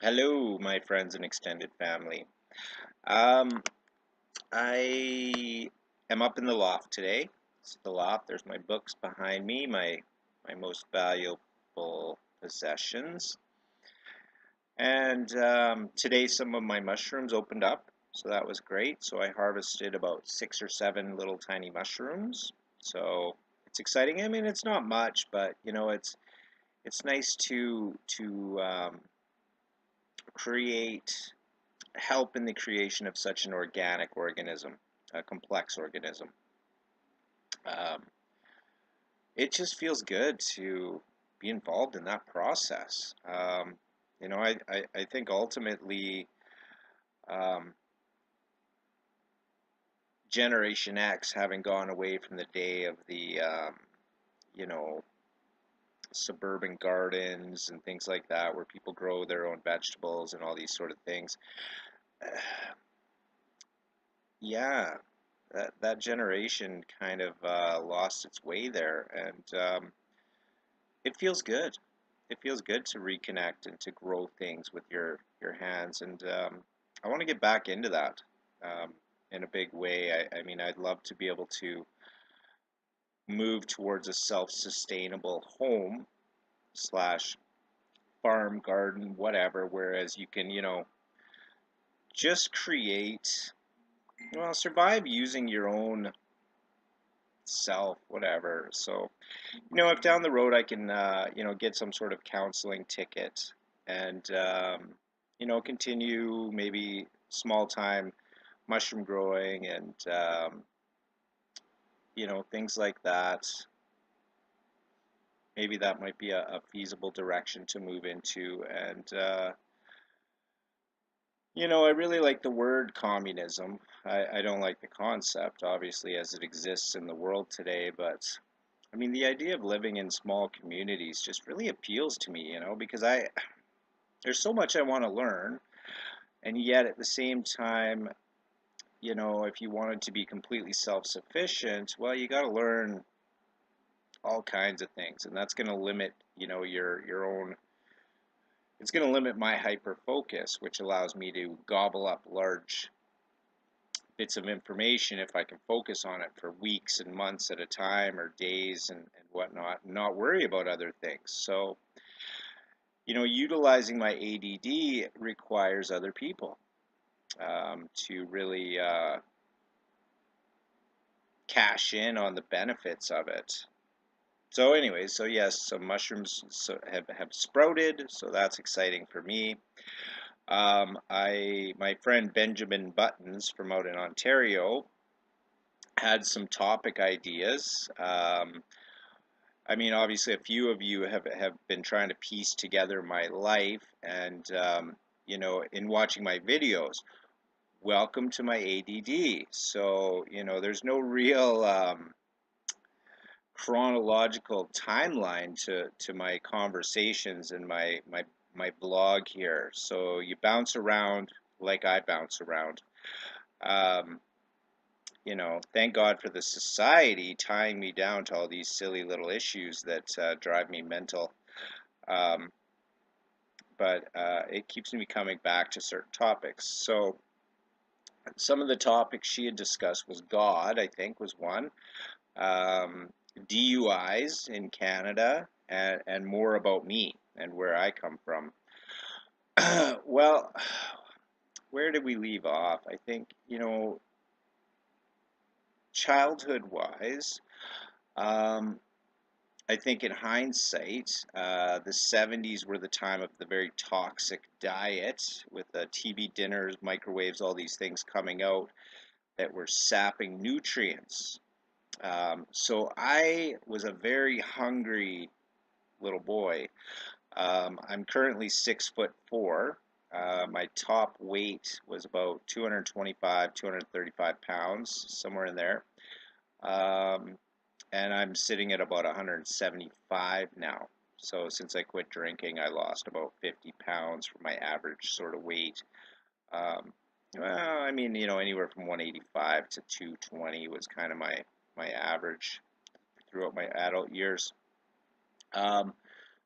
Hello, my friends and extended family. Um, I am up in the loft today. It's the loft. There's my books behind me, my most valuable possessions. And today, some of my mushrooms opened up, so that was great. So I harvested about 6 or 7 little tiny mushrooms. So it's exciting. I mean, it's not much, but it's nice to create help in the creation of such an organic organism, a complex organism. Um, it just feels good to be involved in that process. I think ultimately, um, Generation X, having gone away from the day of the you know, suburban gardens and things like that, where people grow their own vegetables and all these sort of things, yeah, that generation kind of lost its way there, and it feels good. It feels good to reconnect and to grow things with your hands, and I want to get back into that um, in a big way. I mean, I'd love to be able to move towards a self-sustainable home slash farm, garden, whatever. Whereas you can, just create, well, survive using your own self, whatever. So, if down the road I can, get some sort of counseling ticket and continue maybe small time mushroom growing and things like that, maybe that might be a feasible direction to move into. And I really like the word communism. I don't like the concept, obviously, as it exists in the world today, but I mean, the idea of living in small communities just really appeals to me, because there's so much I want to learn, and yet at the same time, if you wanted to be completely self-sufficient, well, you got to learn all kinds of things, and that's going to limit, your own. It's going to limit my hyper focus, which allows me to gobble up large bits of information if I can focus on it for weeks and months at a time, or days and whatnot, and not worry about other things. So, utilizing my ADD requires other people to really cash in on the benefits of it. So, anyways, so yes, some mushrooms have sprouted, so that's exciting for me. My friend Benjamin Buttons from out in Ontario had some topic ideas. I mean, obviously, a few of you have been trying to piece together my life, and in watching my videos, welcome to my ADD. So, there's no real chronological timeline to my conversations and my blog here. So you bounce around like I bounce around. Um, thank God for the society tying me down to all these silly little issues that drive me mental. Um, but it keeps me coming back to certain topics. So some of the topics she had discussed was God, I think, was one. Um, DUIs in Canada, and more about me and where I come from. Well, where did we leave off? I think, childhood wise, um, I think in hindsight, the 70s were the time of the very toxic diet with the TV dinners, microwaves, all these things coming out that were sapping nutrients. So I was a very hungry little boy. I'm currently 6'4". My top weight was about 225, 235 pounds, somewhere in there. Um, and I'm sitting at about 175 now. So since I quit drinking, I lost about 50 pounds from my average sort of weight. Um, well, I mean, anywhere from 185 to 220 was kind of my average throughout my adult years. Um,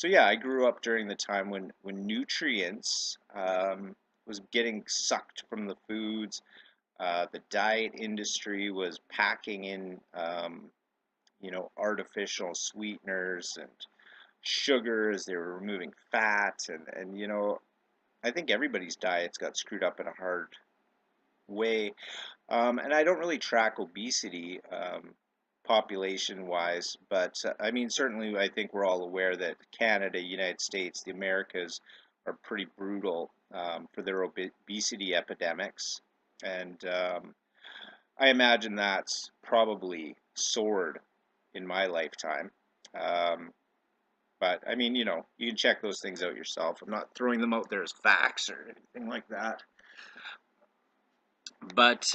So yeah, I grew up during the time when nutrients was getting sucked from the foods. The diet industry was packing in, artificial sweeteners and sugars. They were removing fat, and I think everybody's diets got screwed up in a hard way. And I don't really track obesity population wise, but I mean, certainly I think we're all aware that Canada, United States, the Americas are pretty brutal for their obesity epidemics. And I imagine that's probably soared in my lifetime. Um, but I mean, you can check those things out yourself. I'm not throwing them out there as facts or anything like that. But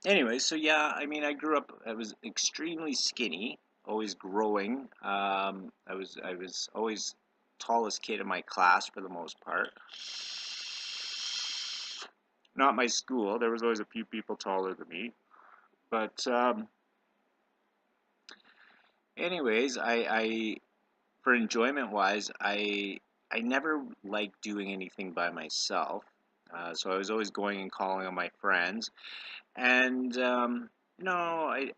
anyway, so yeah, I mean, I grew up. I was extremely skinny, always growing. I was always tallest kid in my class for the most part. Not my school. There was always a few people taller than me. But anyways, I for enjoyment wise, I never liked doing anything by myself. So I was always going and calling on my friends. And no, I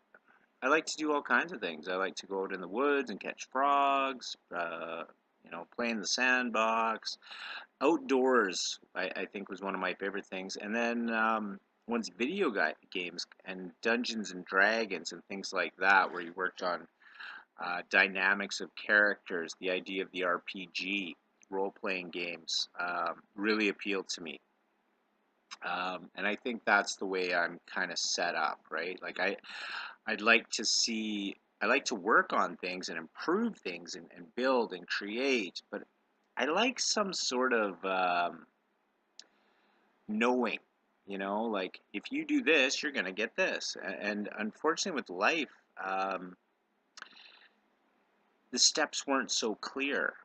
like to do all kinds of things. I like to go out in the woods and catch frogs, play in the sandbox. Outdoors, I think was one of my favorite things. And then once games and Dungeons and Dragons and things like that, where you worked on dynamics of characters, the idea of the RPG, role-playing games, really appealed to me. And I think that's the way I'm kind of set up, right? Like I'd like to see, I like to work on things and improve things and build and create, but I like some sort of knowing, like if you do this, you're going to get this. And unfortunately, with life, the steps weren't so clear.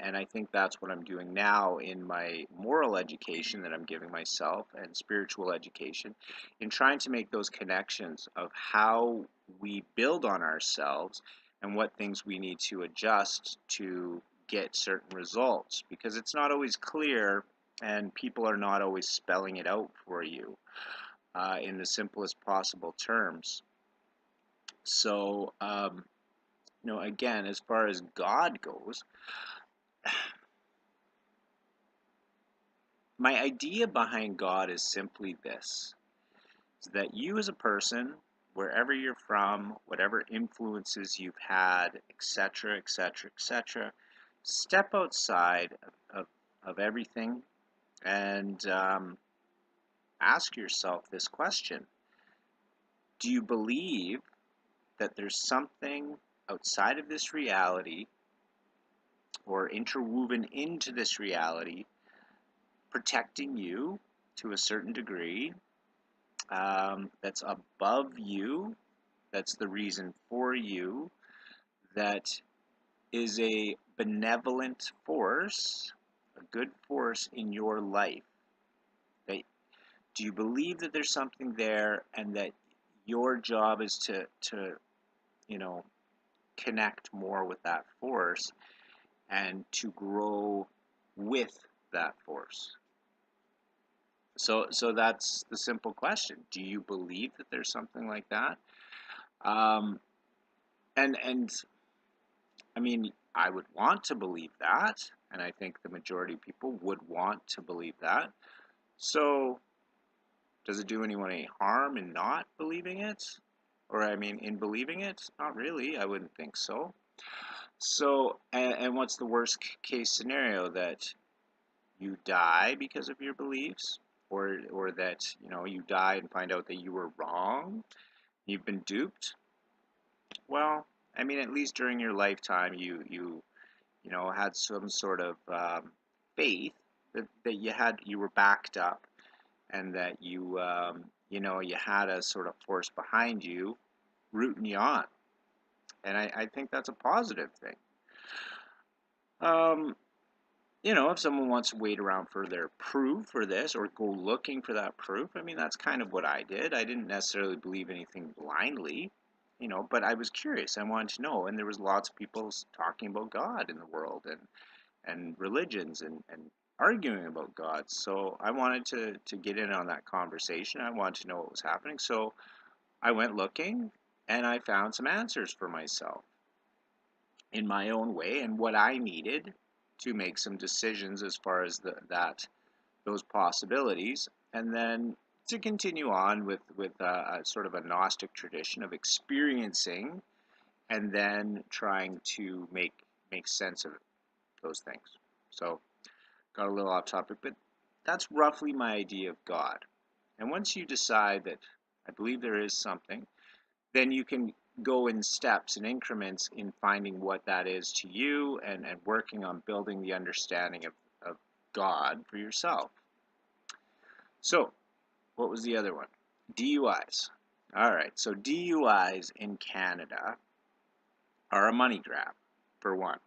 And I think that's what I'm doing now in my moral education that I'm giving myself and spiritual education, in trying to make those connections of how we build on ourselves and what things we need to adjust to get certain results, because it's not always clear and people are not always spelling it out for you in the simplest possible terms. So, again, as far as God goes, my idea behind God is simply this: is that you as a person, wherever you're from, whatever influences you've had, etc., etc., etc., step outside of everything and ask yourself this question. Do you believe that there's something outside of this reality or interwoven into this reality protecting you to a certain degree, that's above you, that's the reason for you, that is a benevolent force, a good force in your life? That, do you believe that there's something there and that your job is to you know connect more with that force and to grow with that force? So that's the simple question. Do you believe that there's something like that? Um, and I mean, I would want to believe that, and I think the majority of people would want to believe that. So does it do anyone any harm in not believing it? Or I mean, in believing it? Not really. I wouldn't think so. So, and what's the worst case scenario? That you die because of your beliefs, or that you die and find out that you were wrong, you've been duped? Well, I mean, at least during your lifetime, you had some sort of faith that you were backed up, and that you had a sort of force behind you rooting you on, and I think that's a positive thing. um, if someone wants to wait around for their proof for this or go looking for that proof, I mean, that's kind of what I did. I didn't necessarily believe anything blindly. but I was curious. I wanted to know, and there was lots of people talking about God in the world and religions and arguing about God. So I wanted to get in on that conversation. I wanted to know what was happening. So I went looking and I found some answers for myself in my own way and what I needed to make some decisions as far as those possibilities, and then to continue on with a sort of a Gnostic tradition of experiencing and then trying to make sense of those things. So got a little off topic, but that's roughly my idea of God. And once you decide that I believe there is something, then you can go in steps and increments in finding what that is to you and working on building the understanding of God for yourself. So, what was the other one? DUIs. All right, so DUIs in Canada are a money grab, for one.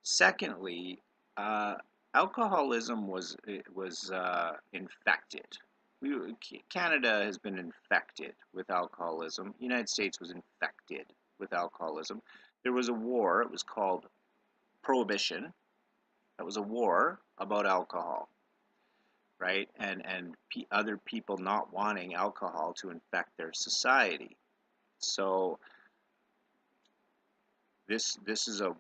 Secondly, uh, alcoholism was infected. Canada has been infected with alcoholism. The United States was infected with alcoholism. There was a war. It was called Prohibition. That was a war about alcohol, right? And other people not wanting alcohol to infect their society. So this is a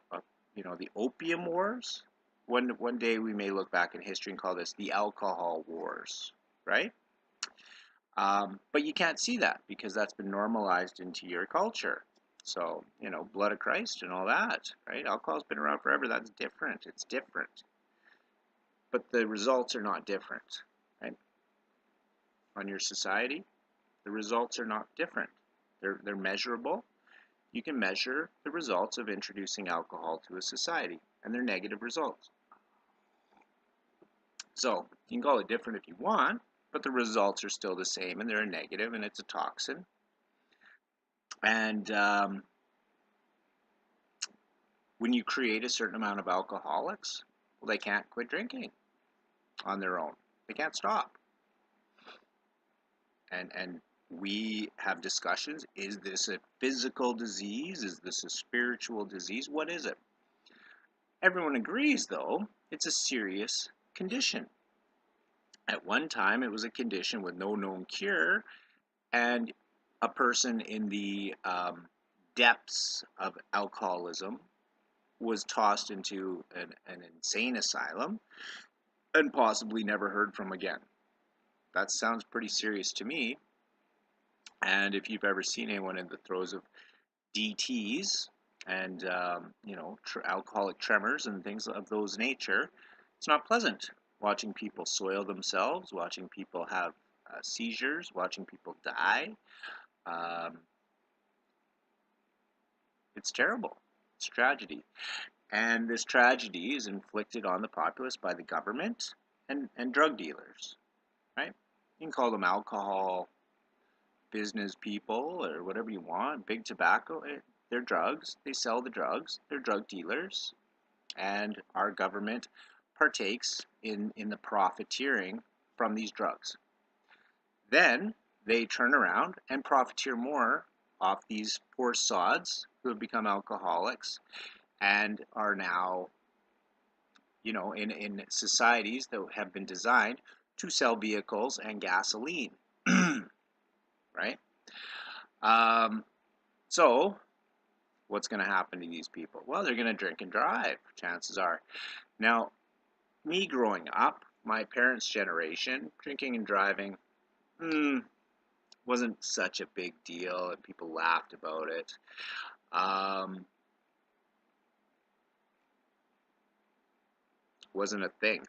the opium wars. One day we may look back in history and call this the alcohol wars, right? But you can't see that because that's been normalized into your culture. So, blood of Christ and all that, right? Alcohol's been around forever. That's different. It's different. But the results are not different, right? On your society, the results are not different. They're measurable. You can measure the results of introducing alcohol to a society, and they're negative results. So, you can call it different if you want, but the results are still the same, and they're a negative, and it's a toxin. And when you create a certain amount of alcoholics, well, they can't quit drinking on their own. They can't stop. And we have discussions. Is this a physical disease? Is this a spiritual disease? What is it? Everyone agrees, though, it's a serious condition. At one time, it was a condition with no known cure, and a person in the depths of alcoholism was tossed into an insane asylum and possibly never heard from again. That sounds pretty serious to me. And if you've ever seen anyone in the throes of DTs and alcoholic tremors and things of those nature, it's not pleasant watching people soil themselves, watching people have seizures, watching people die. Um, it's terrible. It's tragedy. And this tragedy is inflicted on the populace by the government and drug dealers, right? You can call them alcohol business people or whatever you want. Big tobacco, they're drugs. They sell the drugs. They're drug dealers. And our government partakes in the profiteering from these drugs. Then they turn around and profiteer more off these poor sods who have become alcoholics and are now, in societies that have been designed to sell vehicles and gasoline, right? So what's going to happen to these people? Well, they're going to drink and drive, chances are. Now, me growing up, my parents' generation, drinking and driving wasn't such a big deal, and people laughed about it. Wasn't a thing.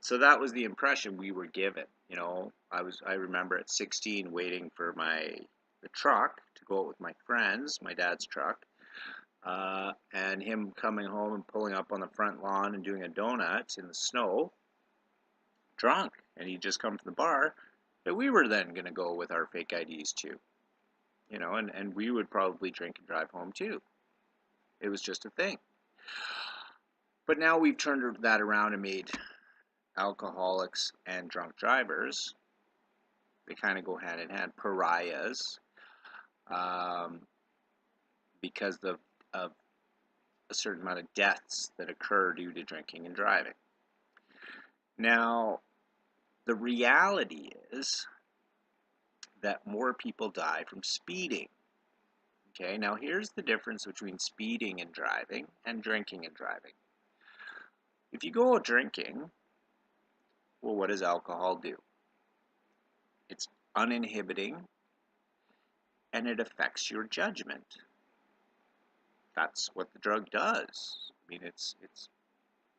So that was the impression we were given. I remember at 16 waiting for the truck to go out with my friends, my dad's truck, and him coming home and pulling up on the front lawn and doing a donut in the snow, drunk, and he'd just come from the bar. But we were then going to go with our fake IDs too, and we would probably drink and drive home too. It was just a thing. But now we've turned that around and made alcoholics and drunk drivers, they kind of go hand in hand, pariahs. um, because of a certain amount of deaths that occur due to drinking and driving. Now, the reality is that more people die from speeding. Okay, now here's the difference between speeding and driving and drinking and driving. If you go out drinking, well, what does alcohol do? It's uninhibiting and it affects your judgment. That's what the drug does. I mean, it's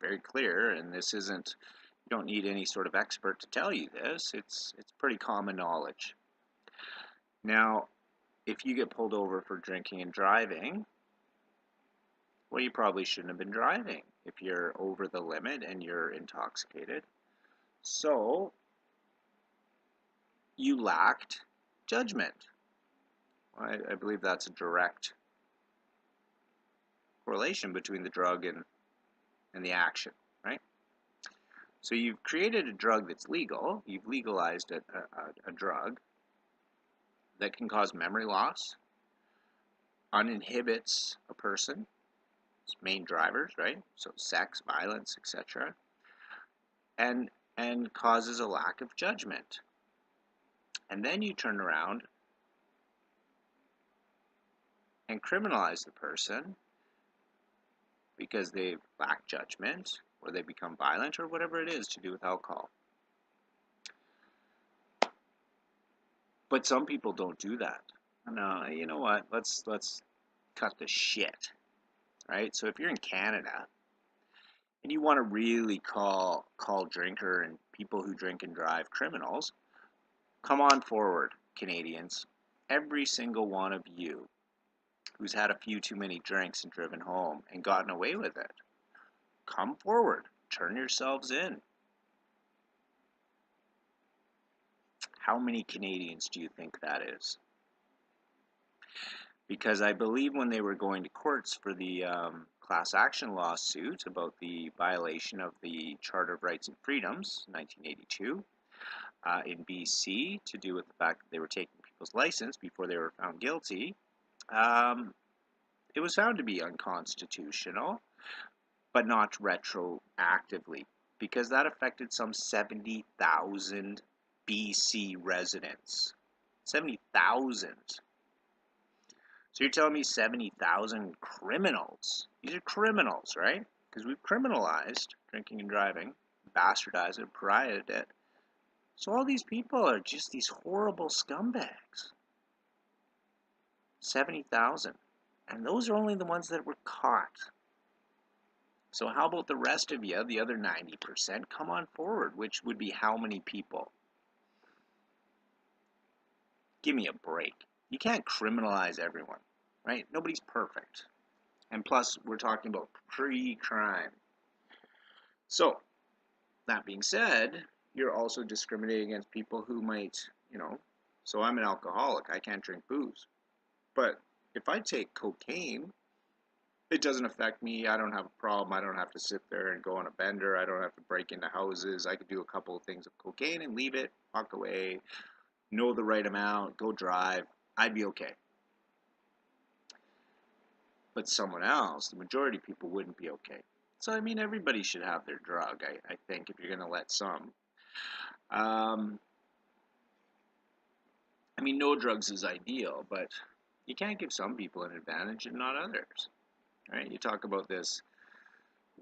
very clear, and this isn't, you don't need any sort of expert to tell you this. It's pretty common knowledge. Now, if you get pulled over for drinking and driving, well, you probably shouldn't have been driving if you're over the limit and you're intoxicated. So, you lacked judgment. I believe that's a direct correlation between the drug and the action, right? So you've created a drug that's legal. You've legalized a drug that can cause memory loss, uninhibits a person, main drivers, right? So sex, violence, etc., and causes a lack of judgment. And then you turn around and criminalize the person because they lack judgment or they become violent or whatever it is to do with alcohol. But some people don't do that. No, you know what? Let's cut the shit, right? So if you're in Canada and you want to really call drinker and people who drink and drive criminals, come on forward, Canadians. Every single one of you who's had a few too many drinks and driven home and gotten away with it, come forward. Turn yourselves in. How many Canadians do you think that is? Because I believe when they were going to courts for the class action lawsuit about the violation of the Charter of Rights and Freedoms, 1982, in BC, to do with the fact that they were taking people's license before they were found guilty, it was found to be unconstitutional, but not retroactively, because that affected some 70,000 BC residents. 70,000. So you're telling me 70,000 criminals? These are criminals, right? Because we've criminalized drinking and driving, bastardized it, pariahed it. So all these people are just these horrible scumbags. 70,000. And those are only the ones that were caught. So how about the rest of you, the other 90%? Come on forward, which would be how many people? Give me a break. You can't criminalize everyone, right? Nobody's perfect. And plus, we're talking about pre-crime. So, that being said, you're also discriminating against people who might, so I'm an alcoholic. I can't drink booze. But if I take cocaine, it doesn't affect me. I don't have a problem. I don't have to sit there and go on a bender. I don't have to break into houses. I could do a couple of things of cocaine and leave it, walk away, know the right amount, go drive. I'd be okay. But someone else, the majority of people wouldn't be okay. So, I mean, everybody should have their drug, I think, if you're going to let some. I mean, no drugs is ideal, but you can't give some people an advantage and not others, right? You talk about this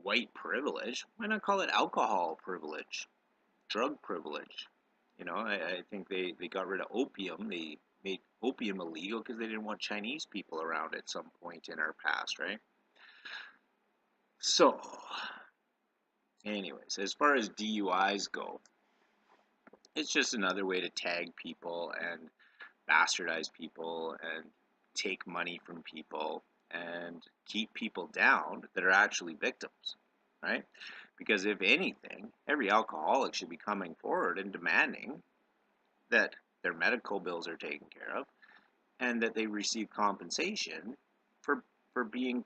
white privilege. Why not call it alcohol privilege, drug privilege? I think they got rid of opium. They made opium illegal because they didn't want Chinese people around at some point in our past, right? So, anyways, as far as DUIs go, it's just another way to tag people and bastardize people and take money from people and keep people down that are actually victims, right? Because if anything, every alcoholic should be coming forward and demanding that their medical bills are taken care of and that they receive compensation for being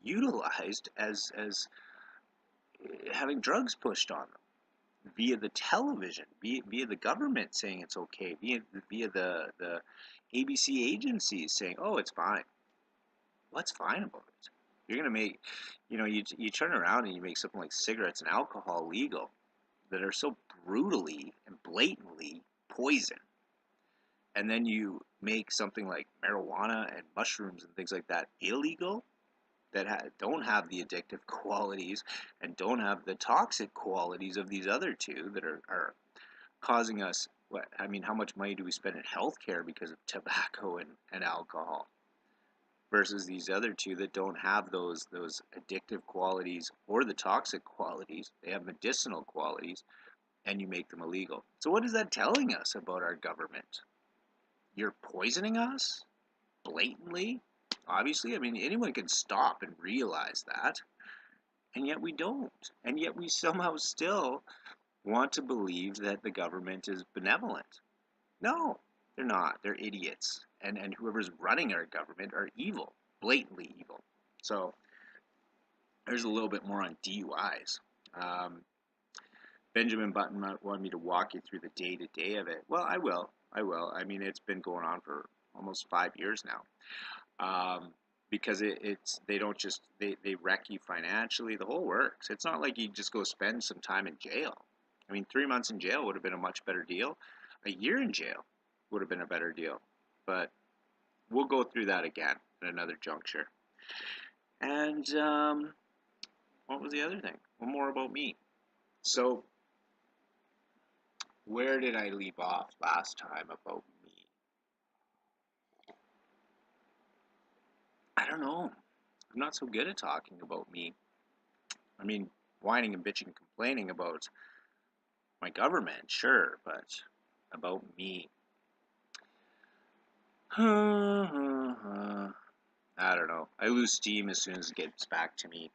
utilized as having drugs pushed on them. via the television, via the government saying it's okay, via the ABC agencies saying, oh, it's fine. What's fine about it? You're gonna make, you turn around and you make something like cigarettes and alcohol legal that are so brutally and blatantly poison, and then you make something like marijuana and mushrooms and things like that illegal that don't have the addictive qualities and don't have the toxic qualities of these other two that are causing us what I mean, how much money do we spend in healthcare because of tobacco and alcohol versus these other two that don't have those addictive qualities or the toxic qualities. They have medicinal qualities and you make them illegal. So what is that telling us about our government? You're poisoning us blatantly? Obviously, I mean, anyone can stop and realize that, and yet we don't. And yet we somehow still want to believe that the government is benevolent. No, they're not. They're idiots. And whoever's running our government are evil, blatantly evil. So there's a little bit more on DUIs. Um, Benjamin Button wanted me to walk you through the day to day of it. Well, I will. I will. I mean, it's been going on for almost 5 years now. Because it's they don't just they wreck you financially. The whole works. It's not like you just go spend some time in jail. I mean, 3 months in jail would have been a much better deal. A year in jail would have been a better deal. But we'll go through that again at another juncture. And what was the other thing? One more about me. So where did I leave off last time about me? I don't know. I'm not so good at talking about me. I mean, whining and bitching and complaining about my government, sure, but about me. I don't know. I lose steam as soon as it gets back to me.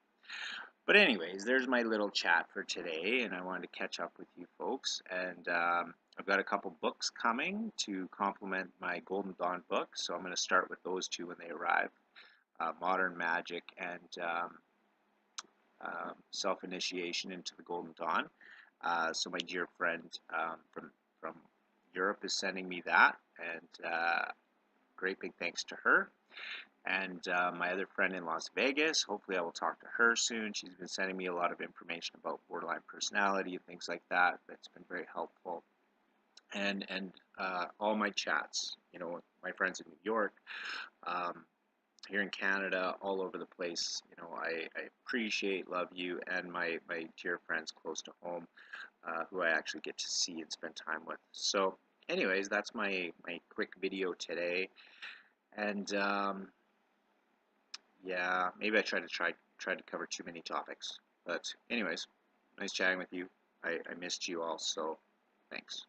But anyways, there's my little chat for today, and I wanted to catch up with you folks. And I've got a couple books coming to complement my Golden Dawn book, so I'm going to start with those two when they arrive. Modern Magic and Self-Initiation into the Golden Dawn. So my dear friend from Europe is sending me that, and great big thanks to her. And my other friend in Las Vegas, hopefully I will talk to her soon. She's been sending me a lot of information about borderline personality and things like that. That's been very helpful. And all my chats, my friends in New York, um, here in Canada, all over the place. I appreciate, love you, and my dear friends close to home, who I actually get to see and spend time with. So, anyways, that's my quick video today. And yeah, maybe I tried to cover too many topics. But anyways, nice chatting with you. I missed you all, so thanks.